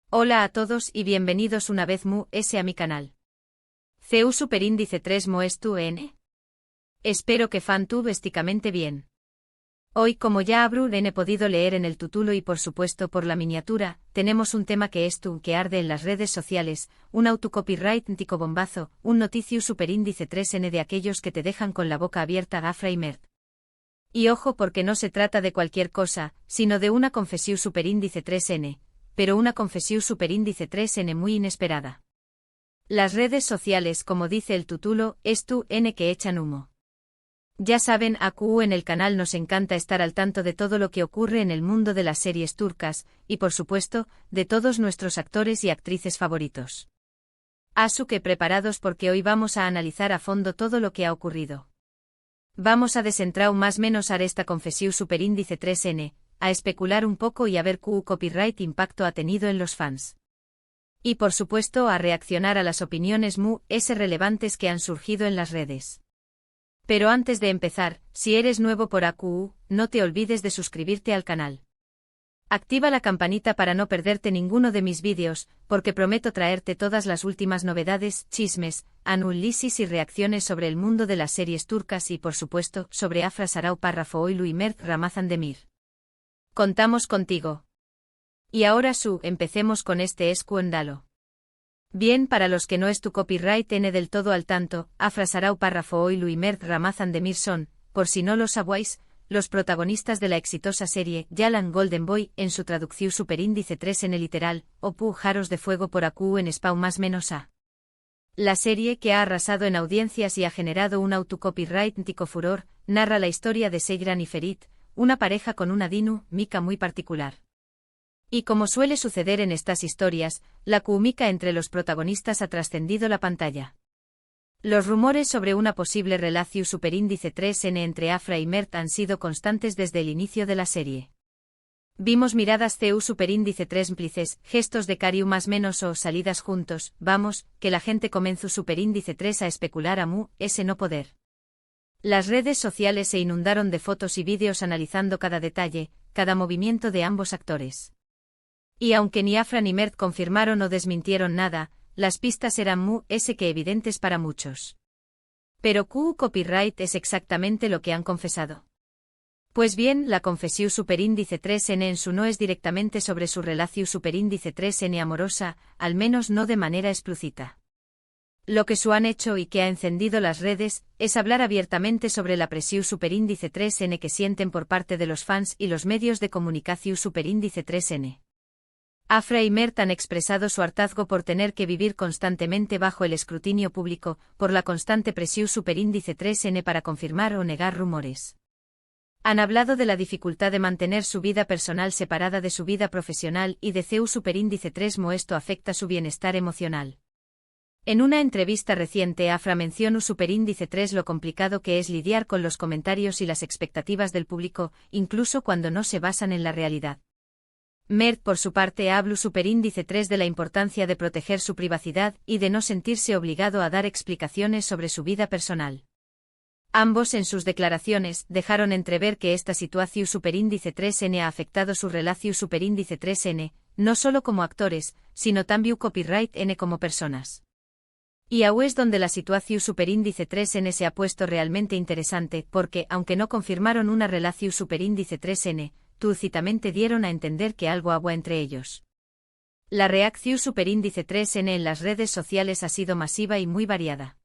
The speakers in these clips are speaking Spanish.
Hola a todos y bienvenidos una vez a mi canal. CU Superíndice 3 Moestu N. Espero que fan tu vesticamente bien. Hoy, como ya he podido leer en el título y por supuesto por la miniatura, tenemos un tema que arde en las redes sociales, un autocopyright tico bombazo, un noticiu superíndice 3N de aquellos que te dejan con la boca abierta Afra y Mert. Y ojo, porque no se trata de cualquier cosa, sino de una confesiu superíndice 3N, pero una confesiu superíndice 3N muy inesperada. Las redes sociales, como dice el título, N que echan humo. Ya saben, en el canal nos encanta estar al tanto de todo lo que ocurre en el mundo de las series turcas, y por supuesto, de todos nuestros actores y actrices favoritos. Que preparados porque hoy vamos a analizar a fondo todo lo que ha ocurrido. Vamos a desentrar más menos a esta confesiu superíndice 3N, a especular un poco y a ver qué copyright impacto ha tenido en los fans. Y por supuesto a reaccionar a las opiniones relevantes que han surgido en las redes. Pero antes de empezar, si eres nuevo por AQU, no te olvides de suscribirte al canal. Activa la campanita para no perderte ninguno de mis vídeos, porque prometo traerte todas las últimas novedades, chismes, análisis y reacciones sobre el mundo de las series turcas y por supuesto, sobre Afra Sarau Parrafoğlu y Mert Ramazan Demir. Contamos contigo. Y ahora empecemos con este escuendalo. Bien, para los que no es tu copyright N del todo al tanto, Afra Sarau Parrafoğlu y Mert Ramazan Demir son, por si no lo sabéis, los protagonistas de la exitosa serie Yalan Golden Boy en su traducción superíndice 3 en el literal, o Jaros de Fuego por AQ en Spawn más menos a. La serie, que ha arrasado en audiencias y ha generado un autocopyright tico furor, narra la historia de Seyran y Ferit, una pareja con una dinámica muy particular. Y como suele suceder en estas historias, la química entre los protagonistas ha trascendido la pantalla. Los rumores sobre una posible relación superíndice 3N entre Afra y Mert han sido constantes desde el inicio de la serie. Vimos miradas CU superíndice 3 implices, gestos de cariu más menos o salidas juntos, que la gente comenzó superíndice 3 a especular ese no poder. Las redes sociales se inundaron de fotos y vídeos analizando cada detalle, cada movimiento de ambos actores. Y aunque ni Afra ni Mert confirmaron o desmintieron nada, las pistas eran que evidentes para muchos. Pero copyright es exactamente lo que han confesado. Pues bien, la confesiu superíndice 3N en su no es directamente sobre su relación superíndice 3N amorosa, al menos no de manera explícita. Lo que han hecho y que ha encendido las redes, es hablar abiertamente sobre la presión superíndice 3N que sienten por parte de los fans y los medios de comunicación superíndice 3N. Afra y Mert han expresado su hartazgo por tener que vivir constantemente bajo el escrutinio público, por la constante presión superíndice 3N para confirmar o negar rumores. Han hablado de la dificultad de mantener su vida personal separada de su vida profesional y de CU superíndice 3 esto afecta su bienestar emocional. En una entrevista reciente Afra mencionó superíndice 3 lo complicado que es lidiar con los comentarios y las expectativas del público, incluso cuando no se basan en la realidad. Mert por su parte habló superíndice 3 de la importancia de proteger su privacidad y de no sentirse obligado a dar explicaciones sobre su vida personal. Ambos en sus declaraciones dejaron entrever que esta situación superíndice 3N ha afectado su relación superíndice 3N, no solo como actores, sino también copyright N como personas. Y es donde la situación superíndice 3N se ha puesto realmente interesante porque, aunque no confirmaron una relación superíndice 3N, túcitamente dieron a entender que algo había entre ellos. La reacción superíndice 3N en las redes sociales ha sido masiva y muy variada.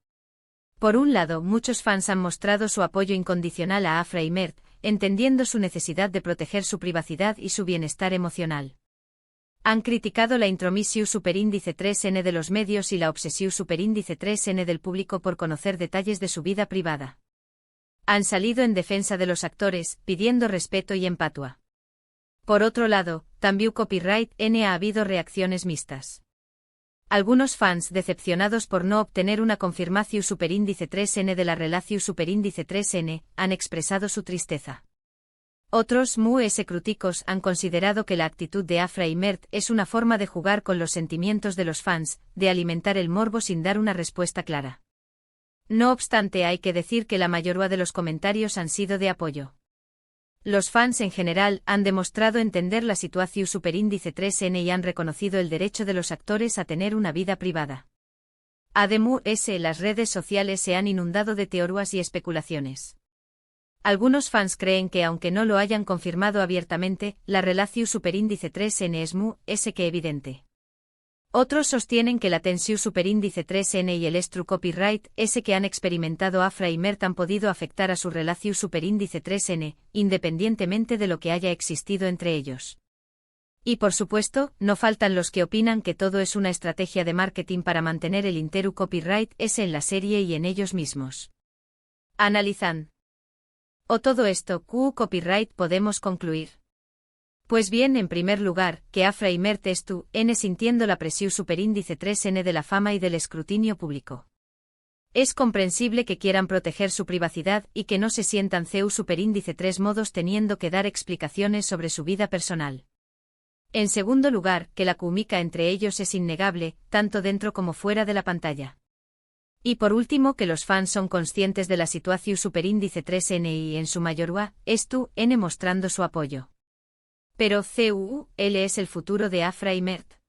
Por un lado, muchos fans han mostrado su apoyo incondicional a Afra y Mert, entendiendo su necesidad de proteger su privacidad y su bienestar emocional. Han criticado la intromisión superíndice 3N de los medios y la obsesión superíndice 3N del público por conocer detalles de su vida privada. Han salido en defensa de los actores, pidiendo respeto y empatia. Por otro lado, también copyright N ha habido reacciones mixtas. Algunos fans decepcionados por no obtener una confirmación superíndice 3N de la relación superíndice 3N, han expresado su tristeza. Otros críticos han considerado que la actitud de Afra y Mert es una forma de jugar con los sentimientos de los fans, de alimentar el morbo sin dar una respuesta clara. No obstante, hay que decir que la mayoría de los comentarios han sido de apoyo. Los fans en general han demostrado entender la situación superíndice 3N y han reconocido el derecho de los actores a tener una vida privada. Además, las redes sociales se han inundado de teorías y especulaciones. Algunos fans creen que aunque no lo hayan confirmado abiertamente, la relación superíndice 3N es que evidente. Otros sostienen que la tensión superíndice 3N y el true copyright que han experimentado Afra y Mert han podido afectar a su relación superíndice 3N, independientemente de lo que haya existido entre ellos. Y por supuesto, no faltan los que opinan que todo es una estrategia de marketing para mantener el true copyright en la serie y en ellos mismos. Analizan. ¿O todo esto, copyright podemos concluir? Pues bien, en primer lugar, que Afra y Mert sintiendo la presión superíndice 3N de la fama y del escrutinio público. Es comprensible que quieran proteger su privacidad y que no se sientan superíndice 3 modos teniendo que dar explicaciones sobre su vida personal. En segundo lugar, que la química entre ellos es innegable, tanto dentro como fuera de la pantalla. Y por último, que los fans son conscientes de la situación superíndice 3N y en su mayoría, mostrando su apoyo. Pero él es el futuro de Afra y Mert.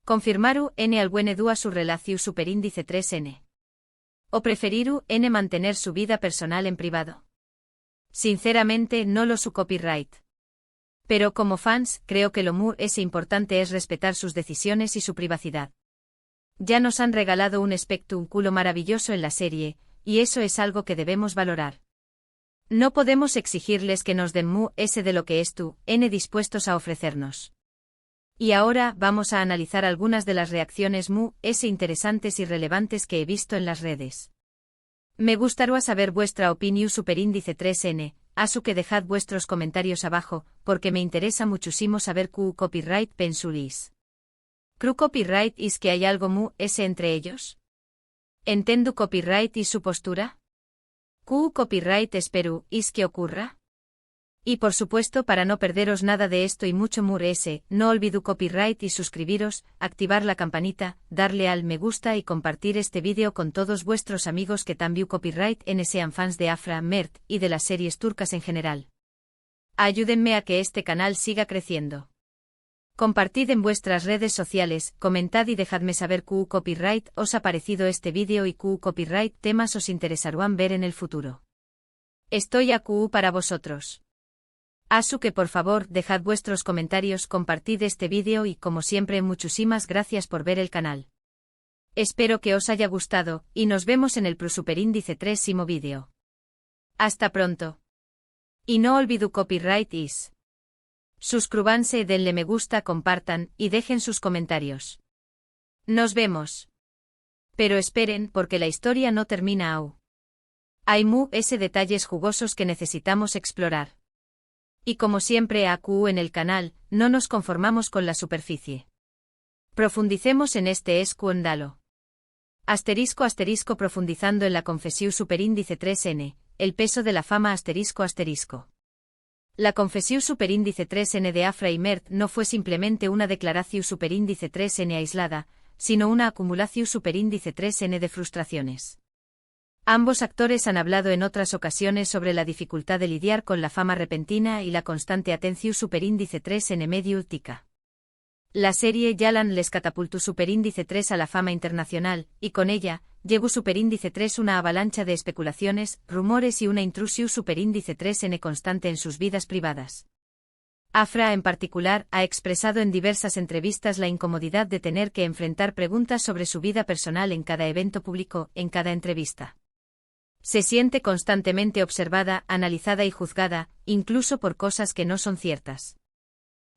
¿Confirmaru al buen a su relación superíndice 3N? ¿O preferiru mantener su vida personal en privado? Sinceramente no lo su copyright. Pero como fans, creo que lo importante es respetar sus decisiones y su privacidad. Ya nos han regalado un espectáculo maravilloso en la serie, y eso es algo que debemos valorar. No podemos exigirles que nos den de lo que dispuestos a ofrecernos. Y ahora vamos a analizar algunas de las reacciones interesantes y relevantes que he visto en las redes. Me gustaría saber vuestra opinión superíndice 3N, que dejad vuestros comentarios abajo, porque me interesa muchísimo saber copyright pensulis. ¿Creo copyright es que hay algo entre ellos? ¿Entiendo copyright y su postura? Copyright espero es que ocurra. Y por supuesto, para no perderos nada de esto y mucho no olvido copyright y suscribiros, activar la campanita, darle al me gusta y compartir este vídeo con todos vuestros amigos que también copyright sean fans de Afra, Mert y de las series turcas en general. Ayúdenme a que este canal siga creciendo. Compartid en vuestras redes sociales, comentad y dejadme saber copyright os ha parecido este vídeo y copyright temas os interesarán ver en el futuro. Estoy a para vosotros. Que por favor dejad vuestros comentarios, compartid este vídeo y como siempre muchísimas gracias por ver el canal. Espero que os haya gustado y nos vemos en el superíndice 3º vídeo. Hasta pronto. Y no olvido copyright is. Suscríbanse, denle me gusta, compartan y dejen sus comentarios. Nos vemos. Pero esperen porque la historia no termina aún. Hay detalles jugosos que necesitamos explorar. Y como siempre en el canal, no nos conformamos con la superficie. Profundicemos en este escándalo. Asterisco profundizando en la confesión superíndice 3N, el peso de la fama asterisco. La confesión superíndice 3N de Afra y Mert no fue simplemente una declaración superíndice 3N aislada, sino una acumulación superíndice 3N de frustraciones. Ambos actores han hablado en otras ocasiones sobre la dificultad de lidiar con la fama repentina y la constante atención superíndice 3N mediática. La serie Yalan les catapultó superíndice 3 a la fama internacional, y con ella, llegó superíndice 3 una avalancha de especulaciones, rumores y una intrusión superíndice 3N constante en sus vidas privadas. Afra en particular ha expresado en diversas entrevistas la incomodidad de tener que enfrentar preguntas sobre su vida personal en cada evento público, en cada entrevista. Se siente constantemente observada, analizada y juzgada, incluso por cosas que no son ciertas.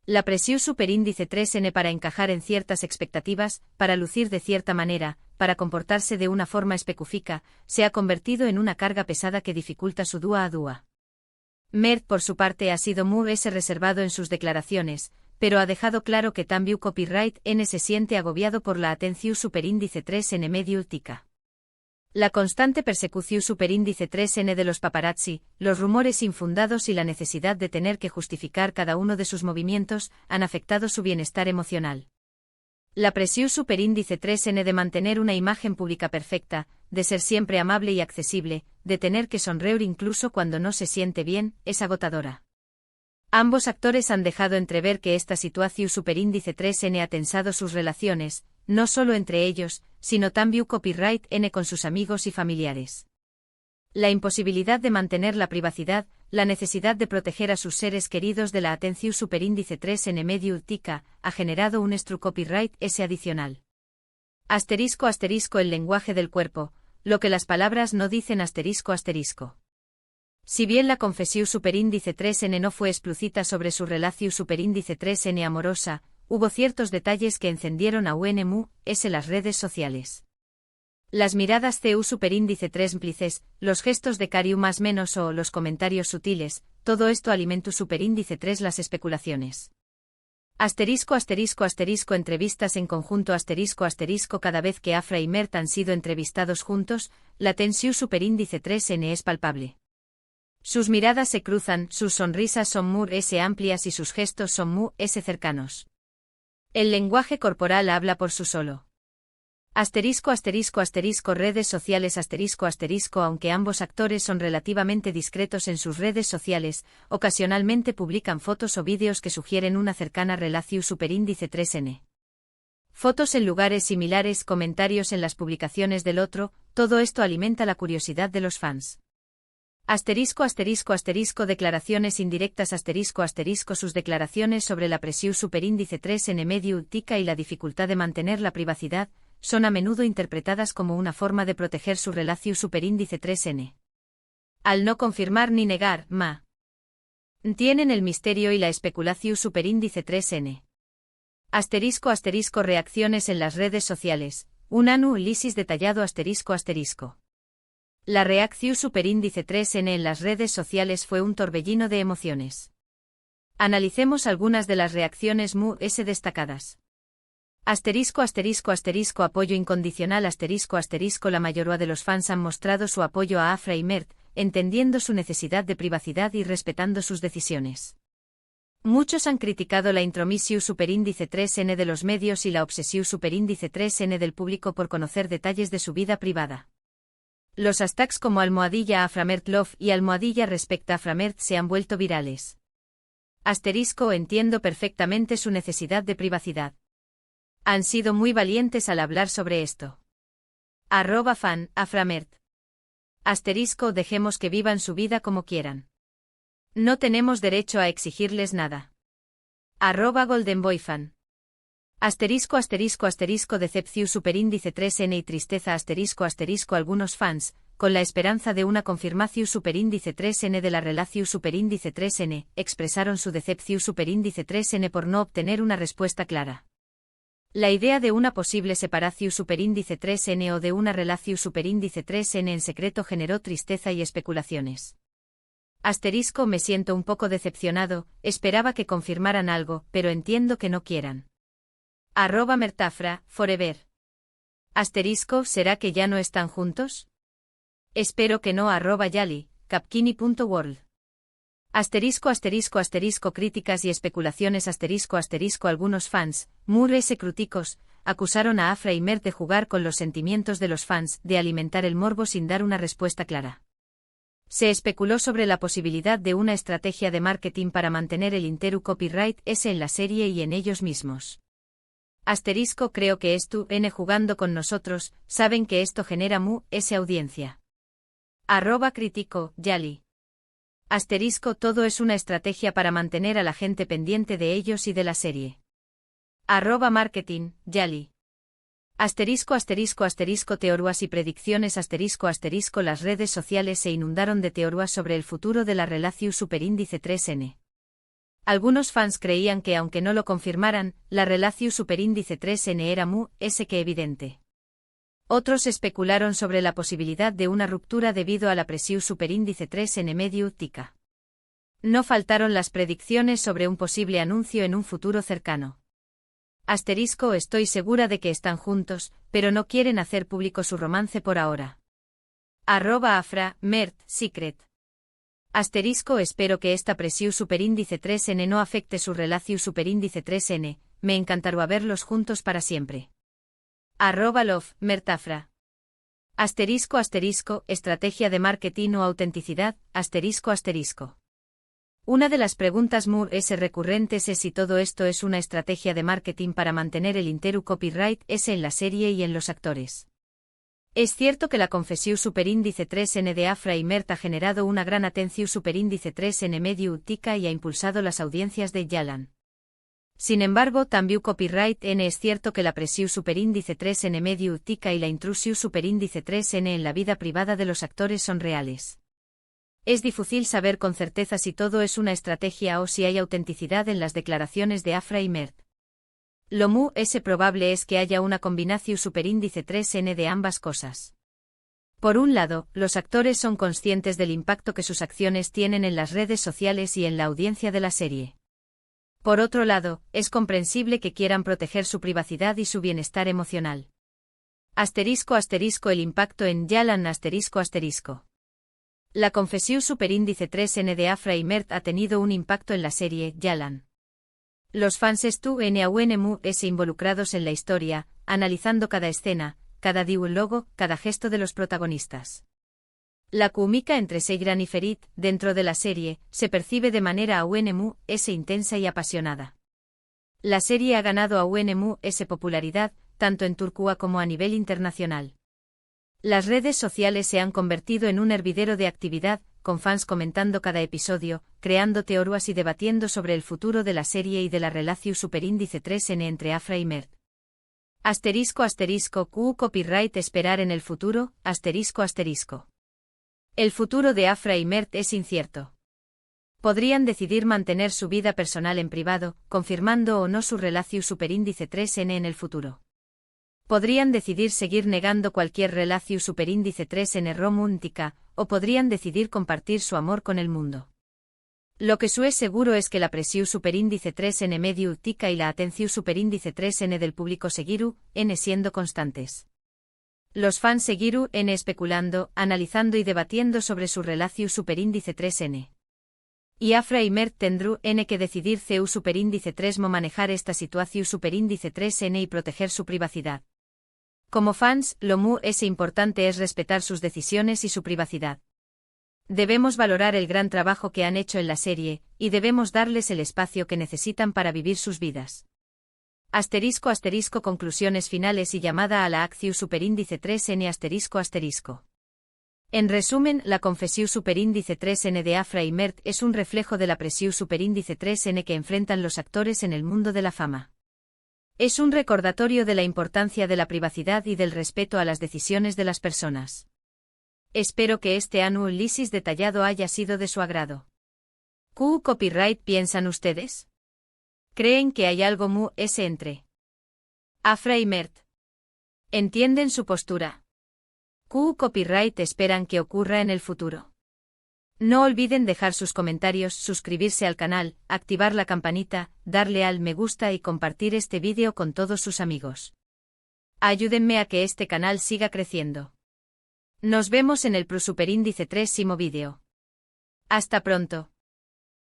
La presión superíndice 3N para encajar en ciertas expectativas, para lucir de cierta manera, para comportarse de una forma específica, se ha convertido en una carga pesada que dificulta su dúa a dúa. Mert por su parte ha sido muy reservado en sus declaraciones, pero ha dejado claro que también copyright se siente agobiado por la atención superíndice 3N mediática. La constante persecución superíndice 3N de los paparazzi, los rumores infundados y la necesidad de tener que justificar cada uno de sus movimientos han afectado su bienestar emocional. La presión superíndice 3N de mantener una imagen pública perfecta, de ser siempre amable y accesible, de tener que sonreír incluso cuando no se siente bien, es agotadora. Ambos actores han dejado entrever que esta situación superíndice 3n ha tensado sus relaciones, no solo entre ellos, sino también copyright n con sus amigos y familiares. La imposibilidad de mantener la privacidad, la necesidad de proteger a sus seres queridos de la atención superíndice 3n medio tica, ha generado un copyright s adicional. Asterisco asterisco el lenguaje del cuerpo, lo que las palabras no dicen asterisco asterisco. Si bien la confesión superíndice 3n no fue explícita sobre su relación superíndice 3n amorosa, hubo ciertos detalles que encendieron a UNMU, las redes sociales. Las miradas CU superíndice 3 implices, los gestos de cariu más menos o los comentarios sutiles, todo esto alimentó superíndice 3 las especulaciones. Asterisco asterisco asterisco entrevistas en conjunto asterisco asterisco cada vez que Afra y Mert han sido entrevistados juntos, la tensión superíndice 3n es palpable. Sus miradas se cruzan, sus sonrisas son muy amplias y sus gestos son muy cercanos. El lenguaje corporal habla por sí solo. Asterisco asterisco asterisco redes sociales asterisco asterisco aunque ambos actores son relativamente discretos en sus redes sociales, ocasionalmente publican fotos o vídeos que sugieren una cercana relación superíndice 3n. Fotos en lugares similares, comentarios en las publicaciones del otro, todo esto alimenta la curiosidad de los fans. Asterisco asterisco asterisco declaraciones indirectas asterisco asterisco sus declaraciones sobre la presión superíndice 3n medio tica y la dificultad de mantener la privacidad, son a menudo interpretadas como una forma de proteger su relación superíndice 3n. Al no confirmar ni negar, tienen el misterio y la especulación superíndice 3n. Asterisco asterisco reacciones en las redes sociales, un análisis detallado asterisco asterisco. La reacción superíndice 3n en las redes sociales fue un torbellino de emociones. Analicemos algunas de las reacciones destacadas. Asterisco asterisco asterisco apoyo incondicional asterisco asterisco la mayoría de los fans han mostrado su apoyo a Afra y Mert, entendiendo su necesidad de privacidad y respetando sus decisiones. Muchos han criticado la intromisión superíndice 3n de los medios y la obsesión superíndice 3n del público por conocer detalles de su vida privada. Los hashtags como @AfraMertLove y @respectaAfraMert se han vuelto virales. Asterisco entiendo perfectamente su necesidad de privacidad. Han sido muy valientes al hablar sobre esto. @fan, Aframert. Asterisco dejemos que vivan su vida como quieran. No tenemos derecho a exigirles nada. @goldenboyfan. Asterisco asterisco asterisco decepción superíndice 3n y tristeza asterisco asterisco algunos fans, con la esperanza de una confirmación superíndice 3n de la relación superíndice 3n, expresaron su decepción superíndice 3n por no obtener una respuesta clara. La idea de una posible separación superíndice 3n o de una relación superíndice 3n en secreto generó tristeza y especulaciones. Asterisco me siento un poco decepcionado, esperaba que confirmaran algo, pero entiendo que no quieran. @Mertafra, forever. Asterisco ¿será que ya no están juntos? Espero que no. @Yali, capkini.world. Asterisco asterisco asterisco críticas y especulaciones asterisco asterisco algunos fans, críticos, acusaron a Afra y Mert de jugar con los sentimientos de los fans, de alimentar el morbo sin dar una respuesta clara. Se especuló sobre la posibilidad de una estrategia de marketing para mantener el copyright s en la serie y en ellos mismos. Asterisco creo que jugando con nosotros, saben que esto genera audiencia. @critico, Yali. Asterisco todo es una estrategia para mantener a la gente pendiente de ellos y de la serie. @marketing, Yali. Asterisco asterisco asterisco teorías y predicciones asterisco asterisco las redes sociales se inundaron de teorías sobre el futuro de la relación superíndice 3n. Algunos fans creían que aunque no lo confirmaran, la relación superíndice 3n era que evidente. Otros especularon sobre la posibilidad de una ruptura debido a la presión superíndice 3n medio tica. No faltaron las predicciones sobre un posible anuncio en un futuro cercano. Asterisco estoy segura de que están juntos, pero no quieren hacer público su romance por ahora. @Afra, Mert, Secret. Asterisco espero que esta presión superíndice 3n no afecte su relación superíndice 3n, me encantaría verlos juntos para siempre. @love, Mertafra. Asterisco asterisco, estrategia de marketing o autenticidad, asterisco asterisco. Una de las preguntas recurrentes es si todo esto es una estrategia de marketing para mantener el interu copyright en la serie y en los actores. Es cierto que la confesión superíndice 3N de Afra y Mert ha generado una gran atención superíndice 3N medio utica y ha impulsado las audiencias de Yalan. Sin embargo, también copyright N es cierto que la presión superíndice 3N medio utica y la intrusión superíndice 3N en la vida privada de los actores son reales. Es difícil saber con certeza si todo es una estrategia o si hay autenticidad en las declaraciones de Afra y Mert. Lo probable es que haya una combinación superíndice 3N de ambas cosas. Por un lado, los actores son conscientes del impacto que sus acciones tienen en las redes sociales y en la audiencia de la serie. Por otro lado, es comprensible que quieran proteger su privacidad y su bienestar emocional. El impacto en Yalan La confesión superíndice 3N de Afra y Mert ha tenido un impacto en la serie Yalan. Los fans involucrados en la historia, analizando cada escena, cada diálogo, cada gesto de los protagonistas. La química entre Seyran y Ferit, dentro de la serie, se percibe de manera intensa y apasionada. La serie ha ganado popularidad, tanto en Turquía como a nivel internacional. Las redes sociales se han convertido en un hervidero de actividad, con fans comentando cada episodio, creando teorías y debatiendo sobre el futuro de la serie y de la relación superíndice 3N entre Afra y Mert. Q copyright esperar en el futuro, El futuro de Afra y Mert es incierto. Podrían decidir mantener su vida personal en privado, confirmando o no su relación superíndice 3N en el futuro. Podrían decidir seguir negando cualquier relación superíndice 3N romántica, o podrían decidir compartir su amor con el mundo. Lo que es seguro es que la presión superíndice 3N medio utica y la atención superíndice 3N del público seguiru, siendo constantes. Los fans seguiru, especulando, analizando y debatiendo sobre su relación superíndice 3N. Y Afra y Mert tendrú que decidir superíndice 3 manejar esta situación superíndice 3N y proteger su privacidad. Como fans, lo importante es respetar sus decisiones y su privacidad. Debemos valorar el gran trabajo que han hecho en la serie, y debemos darles el espacio que necesitan para vivir sus vidas. Conclusiones finales y llamada a la acción superíndice 3N En resumen, la confesión superíndice 3N de Afra y Mert es un reflejo de la presión superíndice 3N que enfrentan los actores en el mundo de la fama. Es un recordatorio de la importancia de la privacidad y del respeto a las decisiones de las personas. Espero que este análisis detallado haya sido de su agrado. ¿Qué copyright piensan ustedes? ¿Creen que hay algo entre Afra y Mert? ¿Entienden su postura? ¿Qué copyright esperan que ocurra en el futuro? No olviden dejar sus comentarios, suscribirse al canal, activar la campanita, darle al me gusta y compartir este vídeo con todos sus amigos. Ayúdenme a que este canal siga creciendo. Nos vemos en el superíndice 3 vídeo. Hasta pronto.